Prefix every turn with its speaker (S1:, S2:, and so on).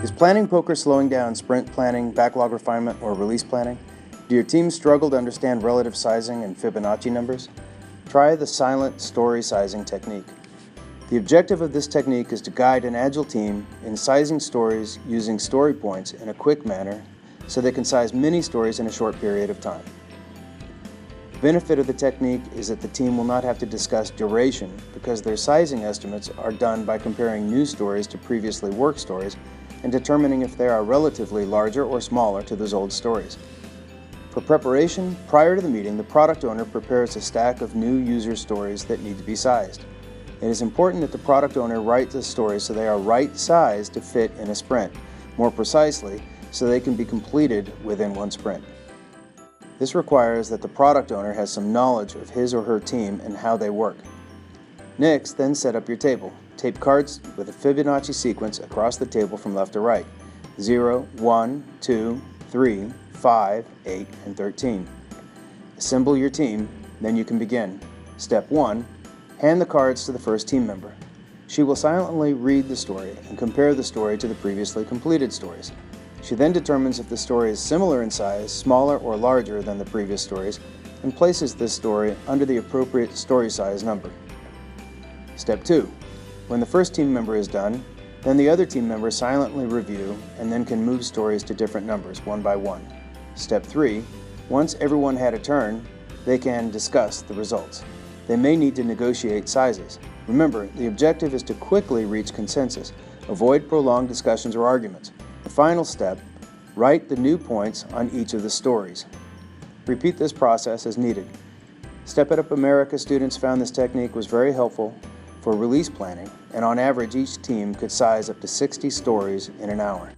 S1: Is planning poker slowing down sprint planning, backlog refinement, or release planning? Do your team struggle to understand relative sizing and Fibonacci numbers? Try the silent story sizing technique. The objective of this technique is to guide an Agile team in sizing stories using story points in a quick manner so they can size many stories in a short period of time. The benefit of the technique is that the team will not have to discuss duration because their sizing estimates are done by comparing new stories to previously worked stories and determining if they are relatively larger or smaller to those old stories. For preparation, prior to the meeting, the product owner prepares a stack of new user stories that need to be sized. It is important that the product owner write the stories so they are right sized to fit in a sprint, more precisely, so they can be completed within one sprint. This requires that the product owner has some knowledge of his or her team and how they work. Next, then set up your table. Tape cards with a Fibonacci sequence across the table from left to right. 0, 1, 2, 3, 5, 8, and 13. Assemble your team, then you can begin. Step 1. Hand the cards to the first team member. She will silently read the story and compare the story to the previously completed stories. She then determines if the story is similar in size, smaller or larger than the previous stories, and places this story under the appropriate story size number. Step 2. When the first team member is done, then the other team members silently review and then can move stories to different numbers one by one. Step 3. Once everyone had a turn, they can discuss the results. They may need to negotiate sizes. Remember, the objective is to quickly reach consensus. Avoid prolonged discussions or arguments. The final step, write the new points on each of the stories. Repeat this process as needed. Step It Up America students found this technique was very helpful for release planning, and on average each team could size up to 60 stories in an hour.